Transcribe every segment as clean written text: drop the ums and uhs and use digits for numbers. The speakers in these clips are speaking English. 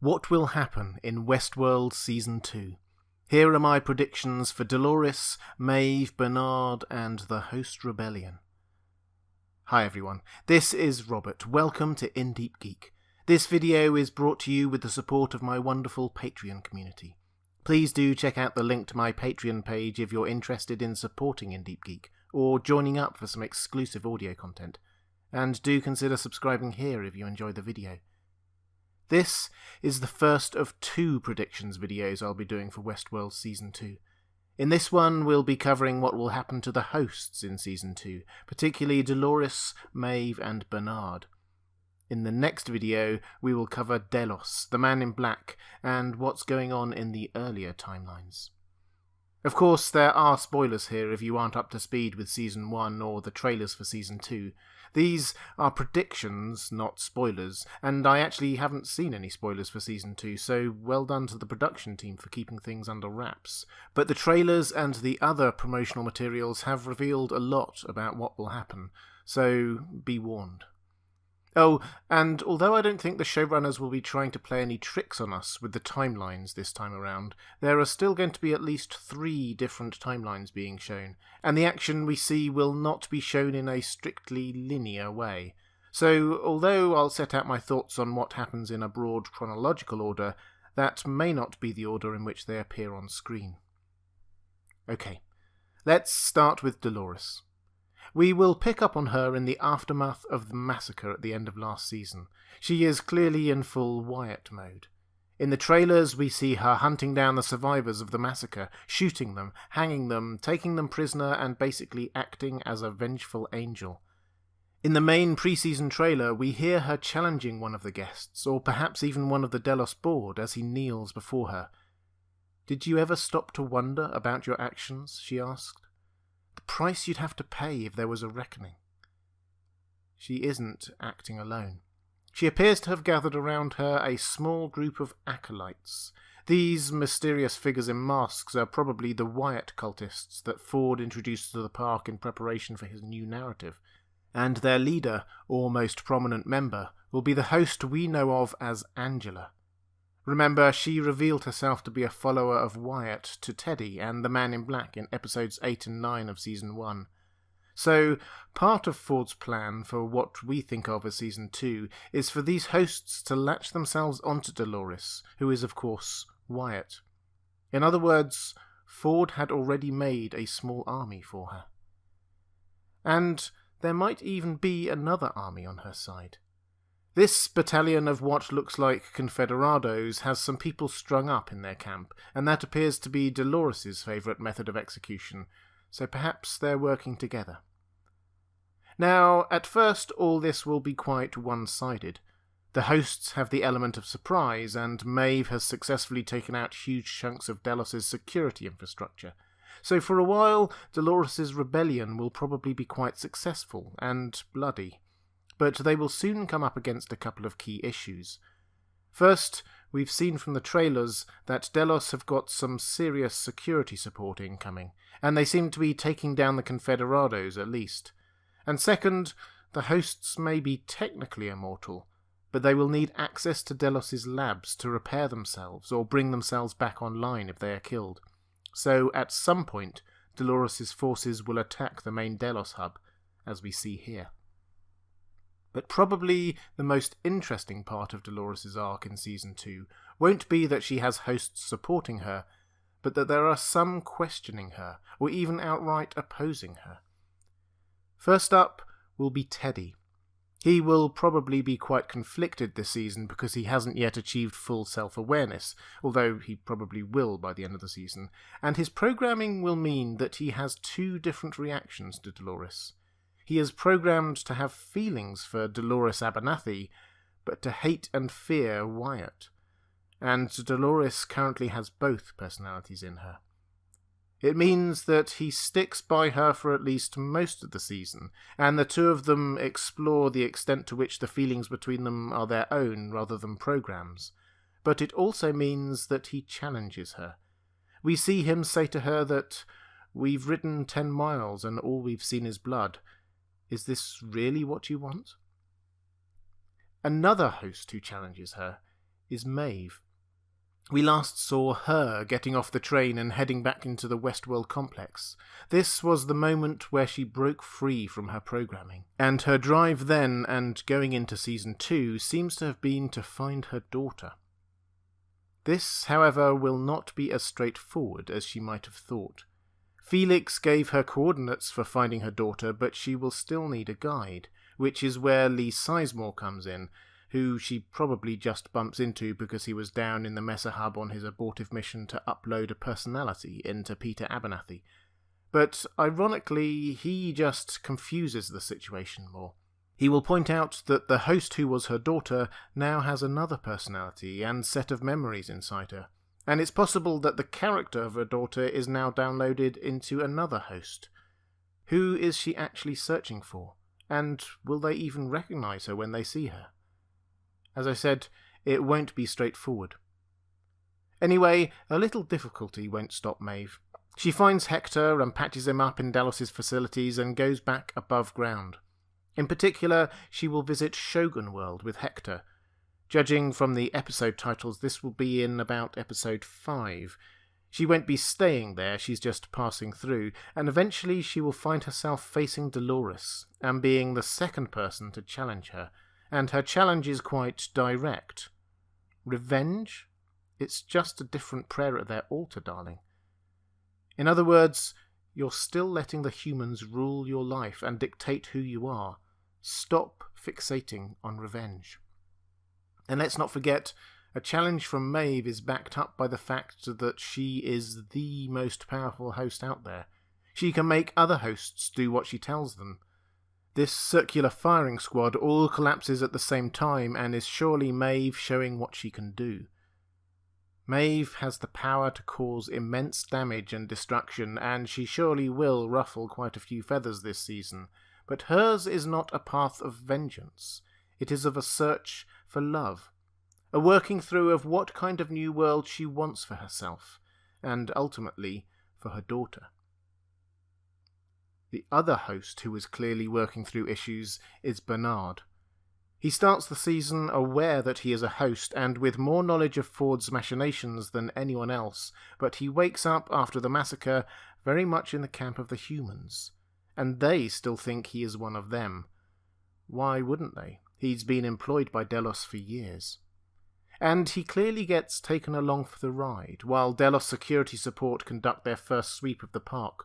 What will happen in Westworld Season 2? Here are my predictions for Dolores, Maeve, Bernard, and the Host Rebellion. Hi everyone, this is Robert. Welcome to Deep Geek. This video is brought to you with the support of my wonderful Patreon community. Please do check out the link to my Patreon page if you're interested in supporting Deep Geek, or joining up for some exclusive audio content. And do consider subscribing here if you enjoy the video. This is the first of two predictions videos I'll be doing for Westworld Season 2. In this one, we'll be covering what will happen to the hosts in Season 2, particularly Dolores, Maeve and Bernard. In the next video, we will cover Delos, the Man in Black, and what's going on in the earlier timelines. Of course, there are spoilers here if you aren't up to speed with Season 1 or the trailers for Season 2. These are predictions, not spoilers, and I actually haven't seen any spoilers for Season 2, so well done to the production team for keeping things under wraps. But the trailers and the other promotional materials have revealed a lot about what will happen, so be warned. Oh, and although I don't think the showrunners will be trying to play any tricks on us with the timelines this time around, there are still going to be at least 3 different timelines being shown, and the action we see will not be shown in a strictly linear way. So, although I'll set out my thoughts on what happens in a broad chronological order, that may not be the order in which they appear on screen. Okay, let's start with Dolores. We will pick up on her in the aftermath of the massacre at the end of last season. She is clearly in full Wyatt mode. In the trailers, we see her hunting down the survivors of the massacre, shooting them, hanging them, taking them prisoner, and basically acting as a vengeful angel. In the main pre-season trailer, we hear her challenging one of the guests, or perhaps even one of the Delos board, as he kneels before her. "Did you ever stop to wonder about your actions?" she asked. "The price you'd have to pay if there was a reckoning." She isn't acting alone. She appears to have gathered around her a small group of acolytes. These mysterious figures in masks are probably the Wyatt cultists that Ford introduced to the park in preparation for his new narrative. And their leader, or most prominent member, will be the host we know of as Angela. Remember, she revealed herself to be a follower of Wyatt to Teddy and the Man in Black in episodes 8 and 9 of Season 1. So, part of Ford's plan for what we think of as Season 2 is for these hosts to latch themselves onto Dolores, who is, of course, Wyatt. In other words, Ford had already made a small army for her. And there might even be another army on her side. This battalion of what looks like Confederados has some people strung up in their camp, and that appears to be Dolores' favourite method of execution, so perhaps they're working together. Now, at first, all this will be quite one-sided. The hosts have the element of surprise, and Maeve has successfully taken out huge chunks of Delos' security infrastructure. So for a while, Dolores' rebellion will probably be quite successful and bloody. But they will soon come up against a couple of key issues. First, we've seen from the trailers that Delos have got some serious security support incoming, and they seem to be taking down the Confederados at least. And second, the hosts may be technically immortal, but they will need access to Delos' labs to repair themselves or bring themselves back online if they are killed. So at some point, Dolores' forces will attack the main Delos hub, as we see here. But probably the most interesting part of Dolores' arc in Season 2 won't be that she has hosts supporting her, but that there are some questioning her, or even outright opposing her. First up will be Teddy. He will probably be quite conflicted this season because he hasn't yet achieved full self-awareness, although he probably will by the end of the season, and his programming will mean that he has 2 different reactions to Dolores. He is programmed to have feelings for Dolores Abernathy, but to hate and fear Wyatt. And Dolores currently has both personalities in her. It means that he sticks by her for at least most of the season, and the two of them explore the extent to which the feelings between them are their own rather than programs. But it also means that he challenges her. We see him say to her that, "We've ridden 10 miles and all we've seen is blood. Is this really what you want?" Another host who challenges her is Maeve. We last saw her getting off the train and heading back into the Westworld complex. This was the moment where she broke free from her programming, and her drive then and going into Season 2 seems to have been to find her daughter. This, however, will not be as straightforward as she might have thought. Felix gave her coordinates for finding her daughter, but she will still need a guide, which is where Lee Sizemore comes in, who she probably just bumps into because he was down in the Mesa Hub on his abortive mission to upload a personality into Peter Abernathy. But ironically, he just confuses the situation more. He will point out that the host who was her daughter now has another personality and set of memories inside her, and it's possible that the character of her daughter is now downloaded into another host. Who is she actually searching for? And will they even recognise her when they see her? As I said, it won't be straightforward. Anyway, a little difficulty won't stop Maeve. She finds Hector and patches him up in Delos' facilities and goes back above ground. In particular, she will visit Shogun World with Hector. Judging from the episode titles, this will be in about episode 5. She won't be staying there, she's just passing through, and eventually she will find herself facing Dolores, and being the second person to challenge her. And her challenge is quite direct. Revenge? It's just a different prayer at their altar, darling. In other words, you're still letting the humans rule your life and dictate who you are. Stop fixating on revenge. And let's not forget, a challenge from Maeve is backed up by the fact that she is the most powerful host out there. She can make other hosts do what she tells them. This circular firing squad all collapses at the same time and is surely Maeve showing what she can do. Maeve has the power to cause immense damage and destruction, and she surely will ruffle quite a few feathers this season, but hers is not a path of vengeance. It is of a search for love, a working through of what kind of new world she wants for herself, and ultimately for her daughter. The other host who is clearly working through issues is Bernard. He starts the season aware that he is a host and with more knowledge of Ford's machinations than anyone else, but he wakes up after the massacre very much in the camp of the humans, and they still think he is one of them. Why wouldn't they? He's been employed by Delos for years. And he clearly gets taken along for the ride, while Delos security support conduct their first sweep of the park.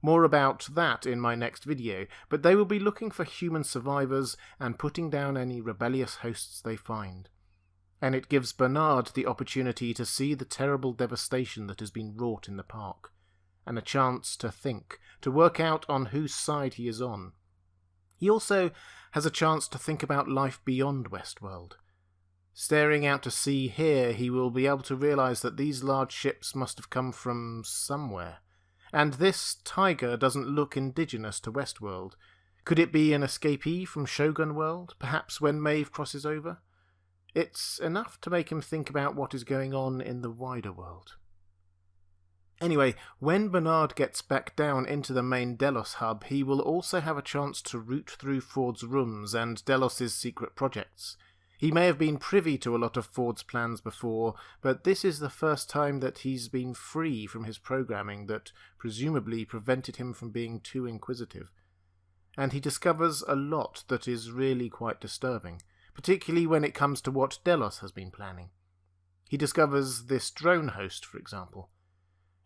More about that in my next video, but they will be looking for human survivors and putting down any rebellious hosts they find. And it gives Bernard the opportunity to see the terrible devastation that has been wrought in the park, and a chance to think, to work out on whose side he is on. He also has a chance to think about life beyond Westworld. Staring out to sea here, he will be able to realise that these large ships must have come from somewhere. And this tiger doesn't look indigenous to Westworld. Could it be an escapee from Shogun World, perhaps when Maeve crosses over? It's enough to make him think about what is going on in the wider world. Anyway, when Bernard gets back down into the main Delos hub, he will also have a chance to root through Ford's rooms and Delos' secret projects. He may have been privy to a lot of Ford's plans before, but this is the first time that he's been free from his programming that presumably prevented him from being too inquisitive. And he discovers a lot that is really quite disturbing, particularly when it comes to what Delos has been planning. He discovers this drone host, for example.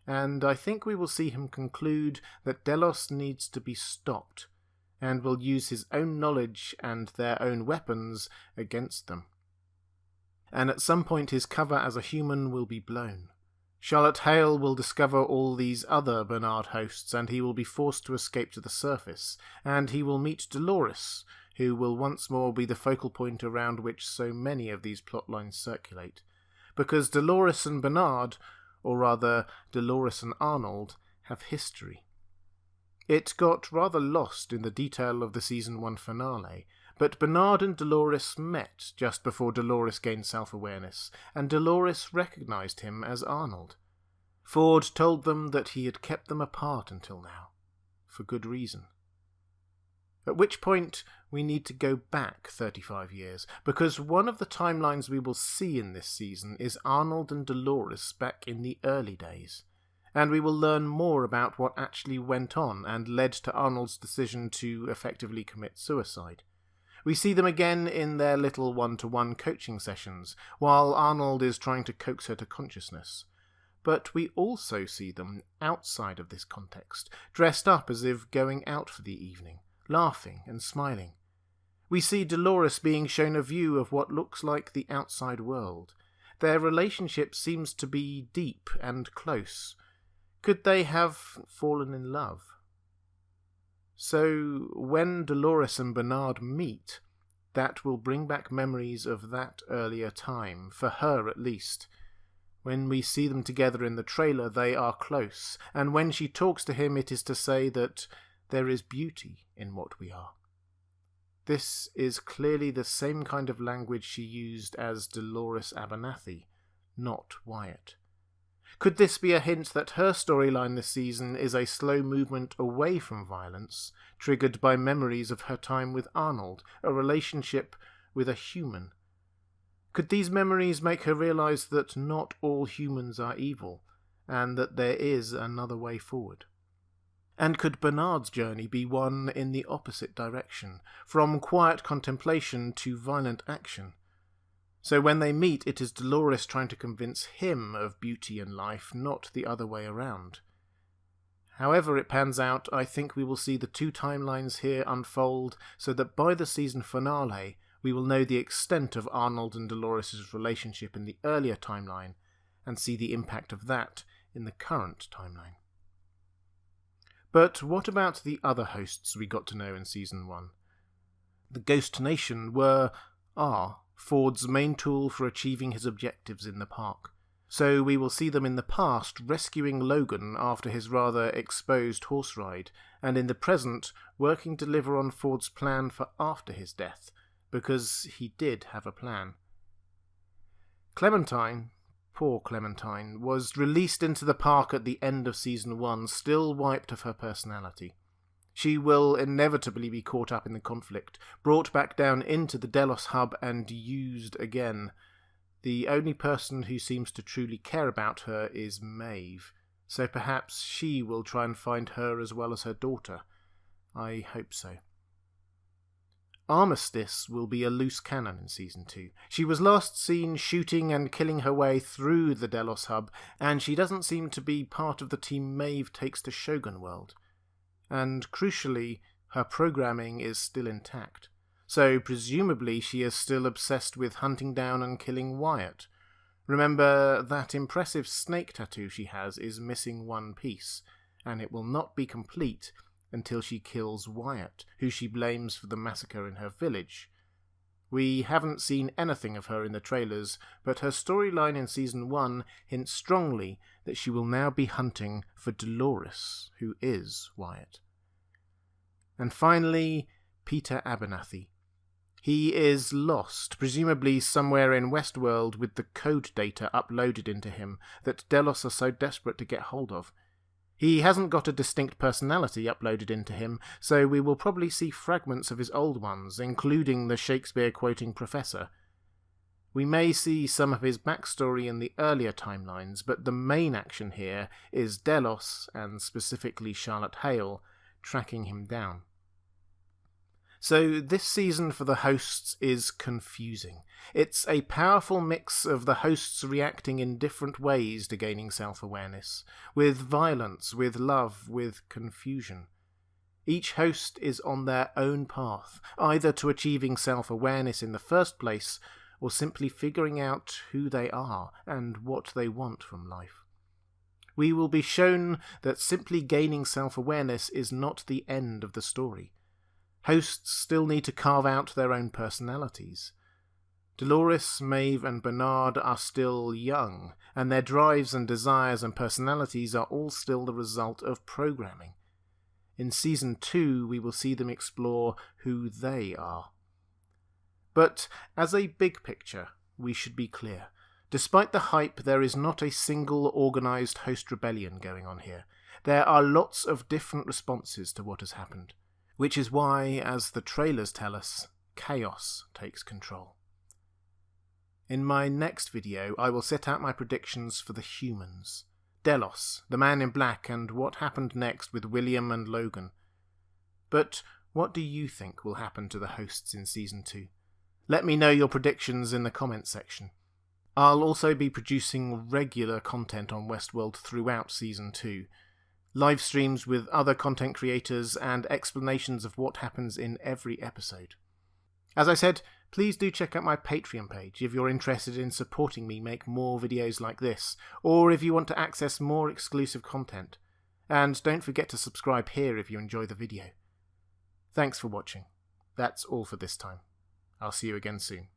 And I think we will see him conclude that Delos needs to be stopped, and will use his own knowledge and their own weapons against them. And at some point his cover as a human will be blown. Charlotte Hale will discover all these other Bernard hosts, and he will be forced to escape to the surface, and he will meet Dolores, who will once more be the focal point around which so many of these plotlines circulate. Because Dolores and Bernard, or rather Dolores and Arnold, have history. It got rather lost in the detail of the Season 1 finale, but Bernard and Dolores met just before Dolores gained self-awareness, and Dolores recognised him as Arnold. Ford told them that he had kept them apart until now, for good reason. At which point we need to go back 35 years, because one of the timelines we will see in this season is Arnold and Dolores back in the early days, and we will learn more about what actually went on and led to Arnold's decision to effectively commit suicide. We see them again in their little one-to-one coaching sessions, while Arnold is trying to coax her to consciousness. But we also see them outside of this context, dressed up as if going out for the evening, laughing and smiling. We see Dolores being shown a view of what looks like the outside world. Their relationship seems to be deep and close. Could they have fallen in love? So when Dolores and Bernard meet, that will bring back memories of that earlier time, for her at least. When we see them together in the trailer, they are close, and when she talks to him, it is to say that there is beauty in what we are. This is clearly the same kind of language she used as Dolores Abernathy, not Wyatt. Could this be a hint that her storyline this season is a slow movement away from violence, triggered by memories of her time with Arnold, a relationship with a human? Could these memories make her realize that not all humans are evil, and that there is another way forward? And could Bernard's journey be one in the opposite direction, from quiet contemplation to violent action? So when they meet, it is Dolores trying to convince him of beauty and life, not the other way around. However it pans out, I think we will see the two timelines here unfold so that by the season finale, we will know the extent of Arnold and Dolores' relationship in the earlier timeline and see the impact of that in the current timeline. But what about the other hosts we got to know in Season 1? The Ghost Nation are Ford's main tool for achieving his objectives in the park. So we will see them in the past rescuing Logan after his rather exposed horse ride, and in the present working to deliver on Ford's plan for after his death, because he did have a plan. Clementine, poor Clementine, was released into the park at the end of Season 1, still wiped of her personality. She will inevitably be caught up in the conflict, brought back down into the Delos hub and used again. The only person who seems to truly care about her is Maeve, so perhaps she will try and find her as well as her daughter. I hope so. Armistice will be a loose cannon in Season 2. She was last seen shooting and killing her way through the Delos hub, and she doesn't seem to be part of the team Maeve takes to Shogun World. And crucially, her programming is still intact. So presumably she is still obsessed with hunting down and killing Wyatt. Remember, that impressive snake tattoo she has is missing one piece, and it will not be complete until she kills Wyatt, who she blames for the massacre in her village. We haven't seen anything of her in the trailers, but her storyline in Season 1 hints strongly that she will now be hunting for Dolores, who is Wyatt. And finally, Peter Abernathy. He is lost, presumably somewhere in Westworld with the code data uploaded into him that Delos are so desperate to get hold of. He hasn't got a distinct personality uploaded into him, so we will probably see fragments of his old ones, including the Shakespeare-quoting professor. We may see some of his backstory in the earlier timelines, but the main action here is Delos, and specifically Charlotte Hale, tracking him down. So this season for the hosts is confusing. It's a powerful mix of the hosts reacting in different ways to gaining self-awareness, with violence, with love, with confusion. Each host is on their own path, either to achieving self-awareness in the first place, or simply figuring out who they are and what they want from life. We will be shown that simply gaining self-awareness is not the end of the story. Hosts still need to carve out their own personalities. Dolores, Maeve and Bernard are still young, and their drives and desires and personalities are all still the result of programming. In Season 2, we will see them explore who they are. But as a big picture, we should be clear. Despite the hype, there is not a single organised host rebellion going on here. There are lots of different responses to what has happened. Which is why, as the trailers tell us, chaos takes control. In my next video, I will set out my predictions for the humans, Delos, the Man in Black, and what happened next with William and Logan. But what do you think will happen to the hosts in Season 2? Let me know your predictions in the comments section. I'll also be producing regular content on Westworld throughout Season 2, live streams with other content creators and explanations of what happens in every episode. As I said, please do check out my Patreon page if you're interested in supporting me make more videos like this, or if you want to access more exclusive content. And don't forget to subscribe here if you enjoy the video. Thanks for watching. That's all for this time. I'll see you again soon.